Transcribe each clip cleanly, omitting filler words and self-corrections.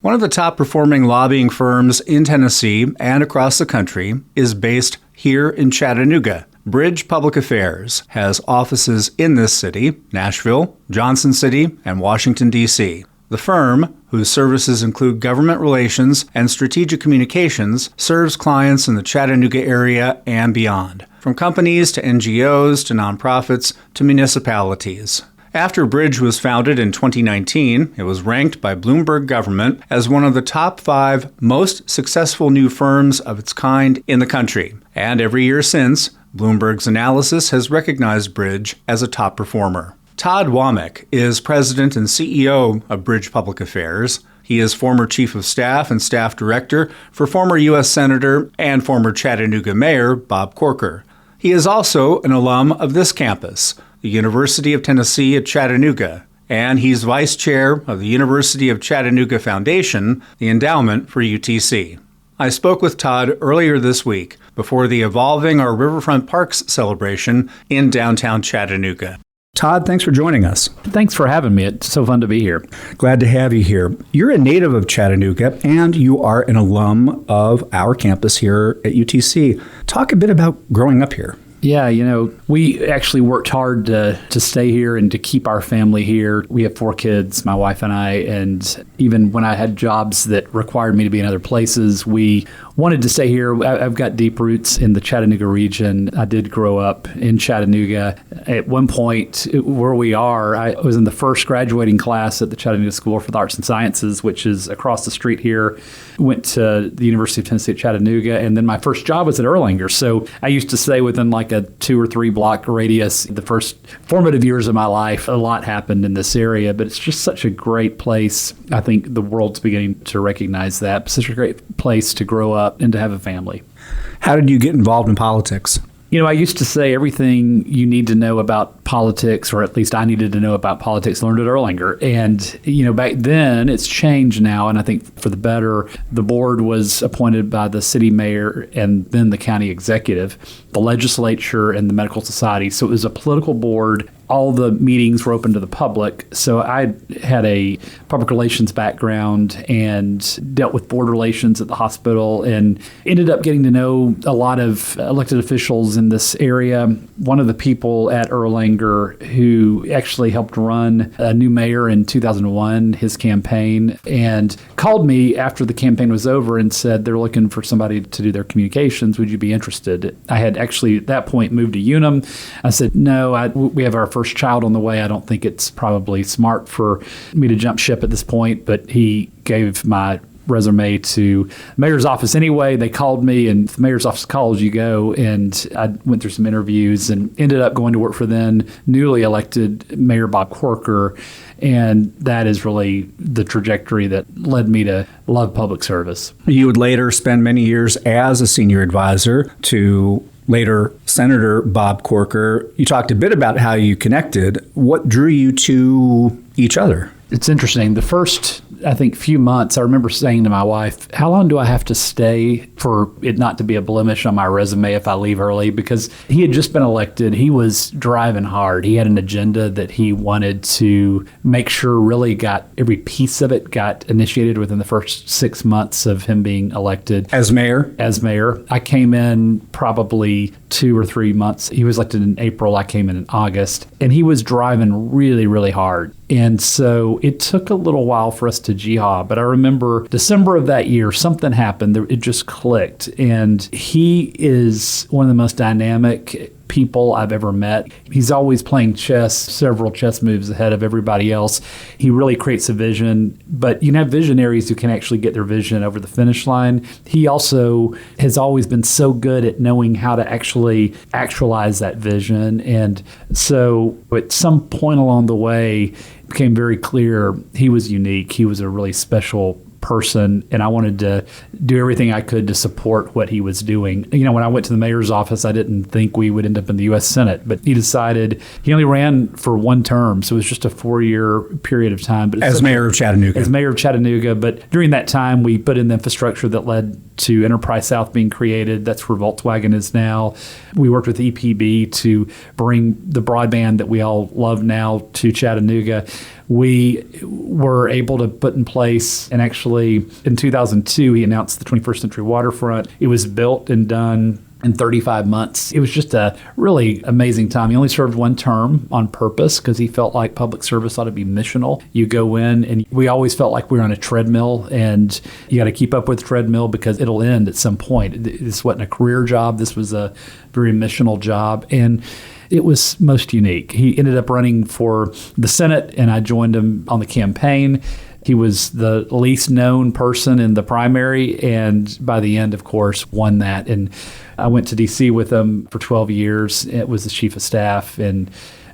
One of the top performing lobbying firms in Tennessee and across the country is based here in Chattanooga. Bridge Public Affairs has offices in this city, Nashville, Johnson City, and Washington, D.C. The firm, whose services include government relations and strategic communications, serves clients in the Chattanooga area and beyond, from companies to NGOs to nonprofits to municipalities. After Bridge was founded in 2019, it was ranked by Bloomberg Government as one of the top 5 most successful new firms of its kind in the country. And every year since, Bloomberg's analysis has recognized Bridge as a top performer. Todd Womack is president and CEO of Bridge Public Affairs. He is former chief of staff and staff director for former U.S. Senator and former Chattanooga Mayor Bob Corker. He is also an alum of this campus, the University of Tennessee at Chattanooga, and he's vice chair of the University of Chattanooga Foundation, the endowment for UTC. I spoke with Todd earlier this week before the Evolving Our Riverfront Parks celebration in downtown Chattanooga. Todd, thanks for joining us. Thanks for having me. It's so fun to be here. Glad to have you here. You're a native of Chattanooga, and you are an alum of our campus here at UTC. Talk a bit about growing up here. Yeah, we actually worked hard to stay here and to keep our family here. We have 4 kids, my wife and I, and even when I had jobs that required me to be in other places, we wanted to stay here. I've got deep roots in the Chattanooga region. I did grow up in Chattanooga. At one point, where we are, I was in the first graduating class at the Chattanooga School for the Arts and Sciences, which is across the street here. Went to the University of Tennessee at Chattanooga, and then my first job was at Erlanger. So I used to stay within like a 2 or 3 block radius. The first formative years of my life, a lot happened in this area, but it's just such a great place. I think the world's beginning to recognize that. Such a great place to grow up and to have a family. How did you get involved in politics? I used to say everything you need to know about politics, or at least I needed to know about politics, learned at Erlanger. And, back then, it's changed now, and I think for the better. The board was appointed by the city mayor and then the county executive, the legislature, and the medical society. So it was a political board. All the meetings were open to the public. So I had a public relations background and dealt with board relations at the hospital and ended up getting to know a lot of elected officials in this area. One of the people at Erlanger who actually helped run a new mayor in 2001, his campaign, and called me after the campaign was over and said they're looking for somebody to do their communications. Would you be interested? I had actually at that point moved to Unum. I said, no, we have our first child on the way. I don't think it's probably smart for me to jump ship at this point, but he gave my resume to the mayor's office anyway. They called me, and the mayor's office calls, you go. And I went through some interviews and ended up going to work for then newly elected Mayor Bob Corker. And that is really the trajectory that led me to love public service. You would later spend many years as a senior advisor to later Senator Bob Corker. You talked a bit about how you connected. What drew you to each other? It's interesting. The first, I think, few months, I remember saying to my wife, how long do I have to stay for it not to be a blemish on my resume if I leave early? Because he had just been elected. He was driving hard. He had an agenda that he wanted to make sure really got every piece of it got initiated within the first 6 months of him being elected. As mayor? As mayor. I came in probably 2 or 3 months. He was elected in April. I came in August. And he was driving really, really hard. And so it took a little while for us to jihad, but I remember December of that year, something happened. It just clicked. And he is one of the most dynamic people I've ever met. He's always playing chess, several chess moves ahead of everybody else. He really creates a vision, but you have visionaries who can actually get their vision over the finish line. He also has always been so good at knowing how to actually actualize that vision. And so at some point along the way, it became very clear he was unique. He was a really special person, and I wanted to do everything I could to support what he was doing. When I went to the mayor's office, I didn't think we would end up in the U.S. Senate, but he decided he only ran for 1 term, so it was just a 4-year period of time. But as mayor of Chattanooga. As mayor of Chattanooga, but during that time, we put in the infrastructure that led to Enterprise South being created. That's where Volkswagen is now. We worked with EPB to bring the broadband that we all love now to Chattanooga. we were able to put in place, and actually in 2002, he announced the 21st Century Waterfront. It was built and done in 35 months. It was just a really amazing time. He only served one term on purpose because he felt like public service ought to be missional. You go in, and we always felt like we were on a treadmill, and you got to keep up with the treadmill because it'll end at some point. This wasn't a career job. This was a very missional job. And it was most unique. He ended up running for the Senate, and I joined him on the campaign. He was the least known person in the primary, and by the end, of course, won that. And I went to D.C. with him for 12 years. It was the chief of staff, and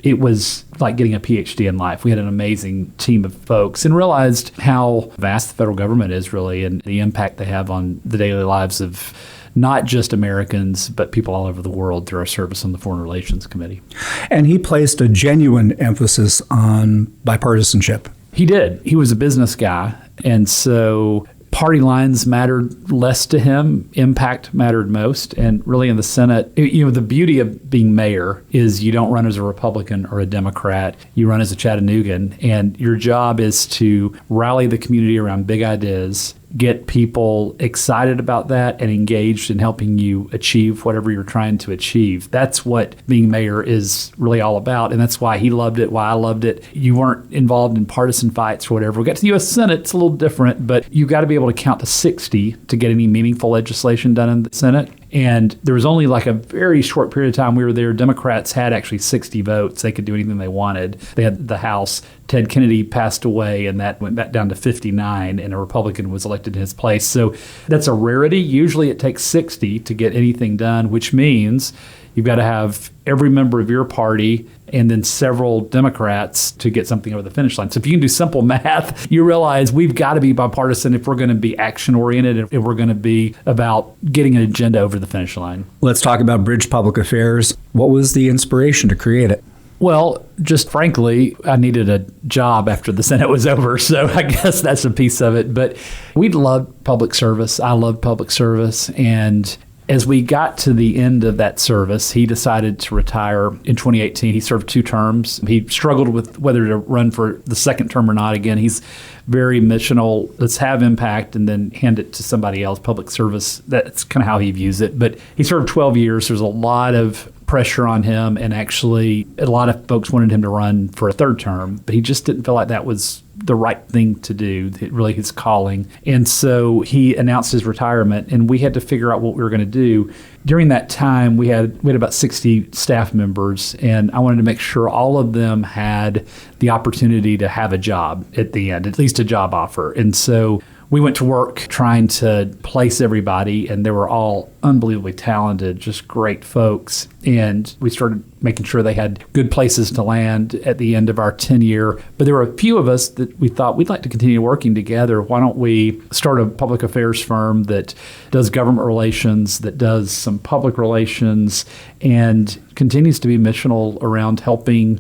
it was like getting a PhD in life. We had an amazing team of folks and realized how vast the federal government is really and the impact they have on the daily lives of not just Americans, but people all over the world through our service on the Foreign Relations Committee. And he placed a genuine emphasis on bipartisanship. He did. He was a business guy. And so party lines mattered less to him. Impact mattered most. And really in the Senate, the beauty of being mayor is you don't run as a Republican or a Democrat. You run as a Chattanoogan. And your job is to rally the community around big ideas, get people excited about that and engaged in helping you achieve whatever you're trying to achieve. That's what being mayor is really all about. And that's why he loved it, why I loved it. You weren't involved in partisan fights or whatever. We got to the U.S. Senate, it's a little different, but you got to be able to count to 60 to get any meaningful legislation done in the Senate. And there was only like a very short period of time we were there. Democrats had actually 60 votes. They could do anything they wanted. They had the House. Ted Kennedy passed away, and that went back down to 59, and a Republican was elected in his place. So that's a rarity. Usually it takes 60 to get anything done, which means you've got to have every member of your party and then several Democrats to get something over the finish line. So if you can do simple math, you realize we've got to be bipartisan if we're going to be action-oriented, if we're going to be about getting an agenda over the finish line. Let's talk about Bridge Public Affairs. What was the inspiration to create it? Well, just frankly, I needed a job after the Senate was over, so I guess that's a piece of it. But we loved public service. I loved public service, and as we got to the end of that service, he decided to retire in 2018. He served 2 terms. He struggled with whether to run for the second term or not. Again, he's very missional. Let's have impact and then hand it to somebody else, public service. That's kind of how he views it. But he served 12 years. There's a lot of pressure on him, and actually a lot of folks wanted him to run for a 3rd term, but he just didn't feel like that was the right thing to do, really his calling. And so he announced his retirement, and we had to figure out what we were going to do. During that time, we had about 60 staff members, and I wanted to make sure all of them had the opportunity to have a job at the end, at least a job offer. And so we went to work trying to place everybody, and they were all unbelievably talented, just great folks. And we started making sure they had good places to land at the end of our tenure. But there were a few of us that we thought we'd like to continue working together. Why don't we start a public affairs firm that does government relations, that does some public relations, and continues to be missional around helping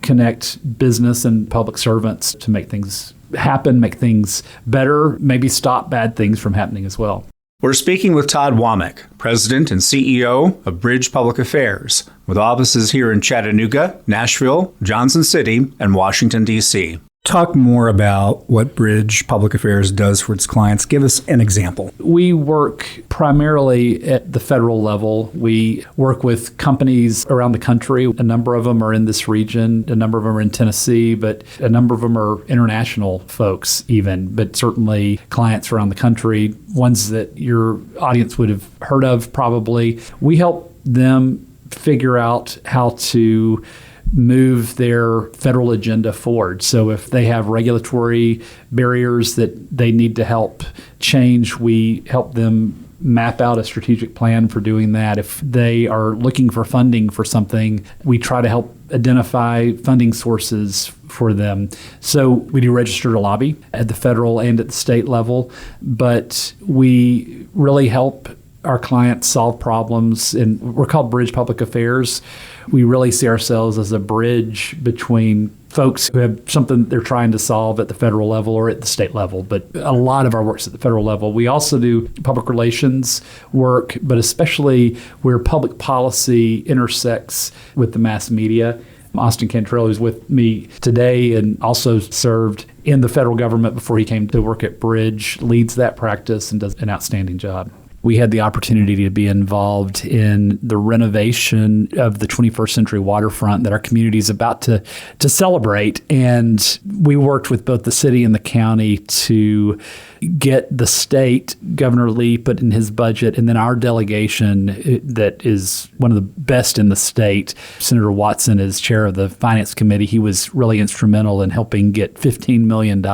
connect business and public servants to make things happen, make things better, maybe stop bad things from happening as well. We're speaking with Todd Womack, President and CEO of Bridge Public Affairs, with offices here in Chattanooga, Nashville, Johnson City, and Washington, D.C. Talk more about what Bridge Public Affairs does for its clients. Give us an example. We work primarily at the federal level. We work with companies around the country. A number of them are in this region. A number of them are in Tennessee, but a number of them are international folks even, but certainly clients around the country, ones that your audience would have heard of probably. We help them figure out how to move their federal agenda forward. So if they have regulatory barriers that they need to help change, we help them map out a strategic plan for doing that. If they are looking for funding for something, we try to help identify funding sources for them. So we do register to lobby at the federal and at the state level, but we really help our clients solve problems, and we're called Bridge Public Affairs. We really see ourselves as a bridge between folks who have something they're trying to solve at the federal level or at the state level, but a lot of our work's at the federal level. We also do public relations work, but especially where public policy intersects with the mass media. Austin Cantrell, who's with me today and also served in the federal government before he came to work at Bridge, leads that practice and does an outstanding job. We had the opportunity to be involved in the renovation of the 21st century waterfront that our community is about to celebrate. And we worked with both the city and the county to get the state, Governor Lee put in his budget, and then our delegation that is one of the best in the state, Senator Watson is chair of the Finance Committee. He was really instrumental in helping get $15 million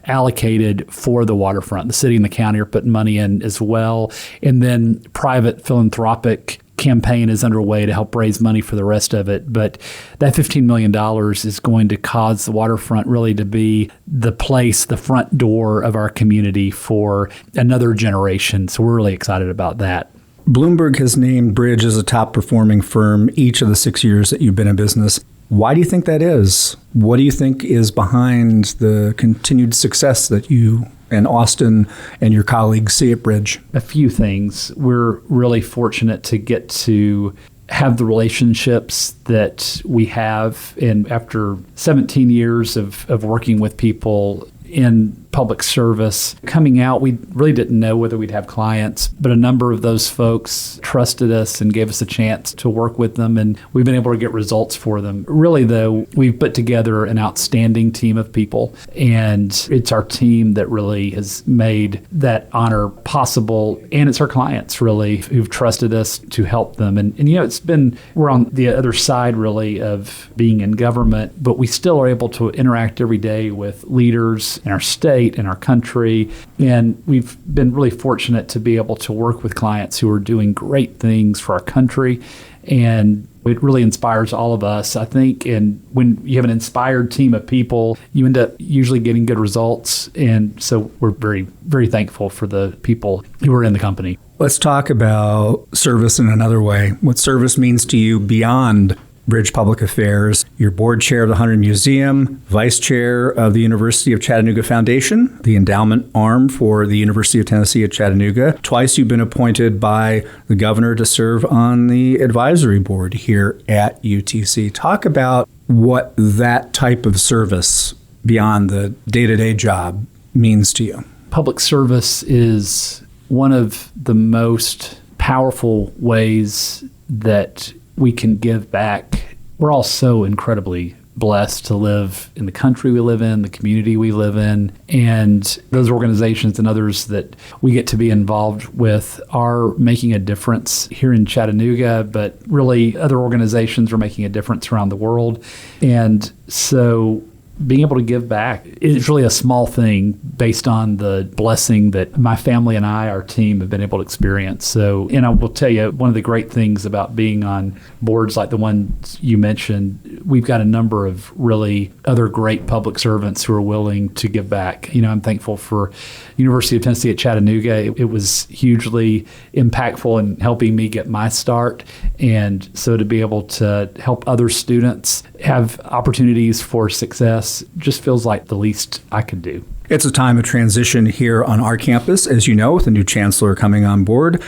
allocated for the waterfront. The city and the county are putting money in as well. And then private philanthropic campaign is underway to help raise money for the rest of it. But that $15 million is going to cause the waterfront really to be the place, the front door of our community for another generation. So we're really excited about that. Bloomberg has named Bridge as a top performing firm each of the 6 years that you've been in business. Why do you think that is? What do you think is behind the continued success that you and Austin and your colleagues see at Bridge? A few things. We're really fortunate to get to have the relationships that we have. And after 17 years of working with people in public service, coming out, we really didn't know whether we'd have clients, but a number of those folks trusted us and gave us a chance to work with them, and we've been able to get results for them. Really, though, we've put together an outstanding team of people, and it's our team that really has made that honor possible, and it's our clients, really, who've trusted us to help them. And you know, we're on the other side, really, of being in government, but we still are able to interact every day with leaders in our state, in our country, and we've been really fortunate to be able to work with clients who are doing great things for our country, and it really inspires all of us, I think. And when you have an inspired team of people, you end up usually getting good results, and so we're very, very thankful for the people who are in the company. Let's talk about service in another way. What service means to you beyond Bridge Public Affairs. You're board chair of the Hunter Museum, vice chair of the University of Chattanooga Foundation, the endowment arm for the University of Tennessee at Chattanooga. Twice you've been appointed by the governor to serve on the advisory board here at UTC. Talk about what that type of service beyond the day-to-day job means to you. Public service is one of the most powerful ways that we can give back. We're all so incredibly blessed to live in the country we live in, the community we live in, and those organizations and others that we get to be involved with are making a difference here in Chattanooga, but really other organizations are making a difference around the world. And so being able to give back is really a small thing based on the blessing that my family and our team have been able to experience. So, and I will tell you, one of the great things about being on boards like the one you mentioned, we've got a number of really other great public servants who are willing to give back. You know, I'm thankful for University of Tennessee at Chattanooga. It was hugely impactful in helping me get my start. And so to be able to help other students have opportunities for success just feels like the least I could do. It's a time of transition here on our campus, as you know, with the new chancellor coming on board.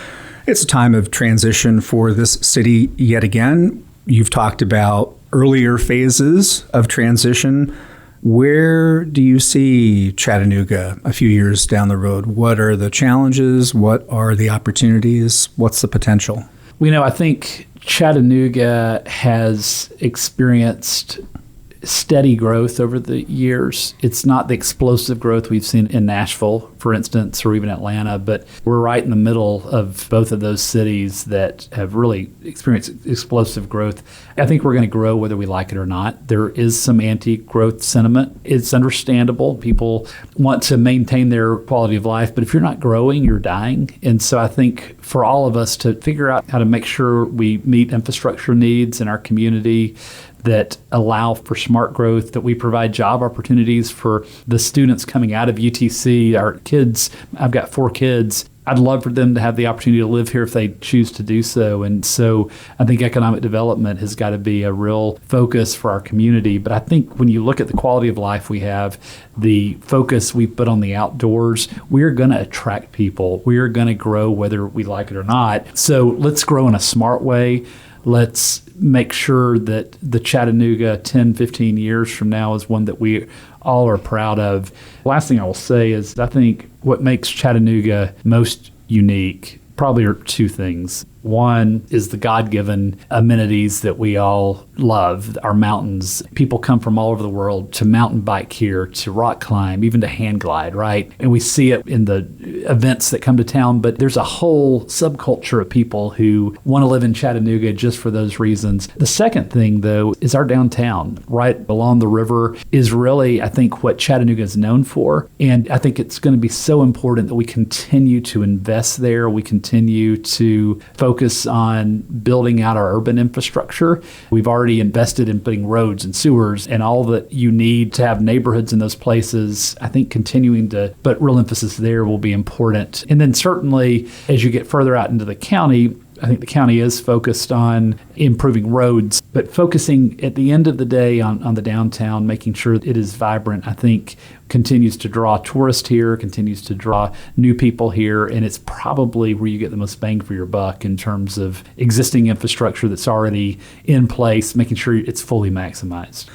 It's a time of transition for this city yet again. You've talked about earlier phases of transition. Where do you see Chattanooga a few years down the road? What are the challenges? What are the opportunities? What's the potential? You know, I think Chattanooga has experienced steady growth over the years. It's not the explosive growth we've seen in Nashville, for instance, or even Atlanta, but we're right in the middle of both of those cities that have really experienced explosive growth. I think we're going to grow whether we like it or not. There is some anti-growth sentiment. It's understandable. People want to maintain their quality of life, but if you're not growing, you're dying. And so I think for all of us to figure out how to make sure we meet infrastructure needs in our community that allow for smart growth, that we provide job opportunities for the students coming out of UTC, our kids. I've got 4 kids. I'd love for them to have the opportunity to live here if they choose to do so. And so I think economic development has got to be a real focus for our community. But I think when you look at the quality of life we have, the focus we put on the outdoors, we're going to attract people. We are going to grow whether we like it or not. So let's grow in a smart way. let's make sure that the Chattanooga 10, 15 years from now is one that we all are proud of. Last thing I will say is I think what makes Chattanooga most unique probably are two things. One is the God-given amenities that we all love, our mountains. People come from all over the world to mountain bike here, to rock climb, even to hang glide, right? And we see it in the events that come to town, but there's a whole subculture of people who want to live in Chattanooga just for those reasons. The second thing, though, is our downtown, right along the river, is really, I think, what Chattanooga is known for. And I think it's going to be so important that we continue to invest there. We continue to focus on building out our urban infrastructure. We've already invested in putting roads and sewers and all that you need to have neighborhoods in those places. I think continuing to put real emphasis there will be important. And then certainly as you get further out into the county, I think the county is focused on improving roads, but focusing at the end of the day on the downtown, making sure it is vibrant, I think continues to draw tourists here, continues to draw new people here, and it's probably where you get the most bang for your buck in terms of existing infrastructure that's already in place, making sure it's fully maximized.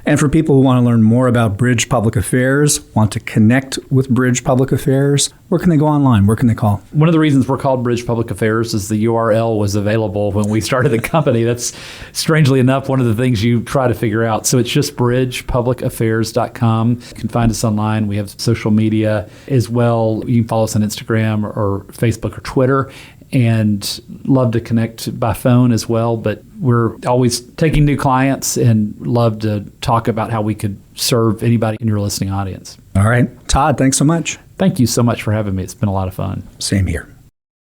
And for people who want to learn more about Bridge Public Affairs, want to connect with Bridge Public Affairs, where can they go online? Where can they call? One of the reasons we're called Bridge Public Affairs is the URL was available when we started the company. That's, strangely enough, one of the things you try to figure out. So it's just bridgepublicaffairs.com. You can find us online. We have social media as well. You can follow us on Instagram or Facebook or Twitter. And love to connect by phone as well. But we're always taking new clients and love to talk about how we could serve anybody in your listening audience. All right. Todd, thanks so much. Thank you so much for having me. It's been a lot of fun. Same here.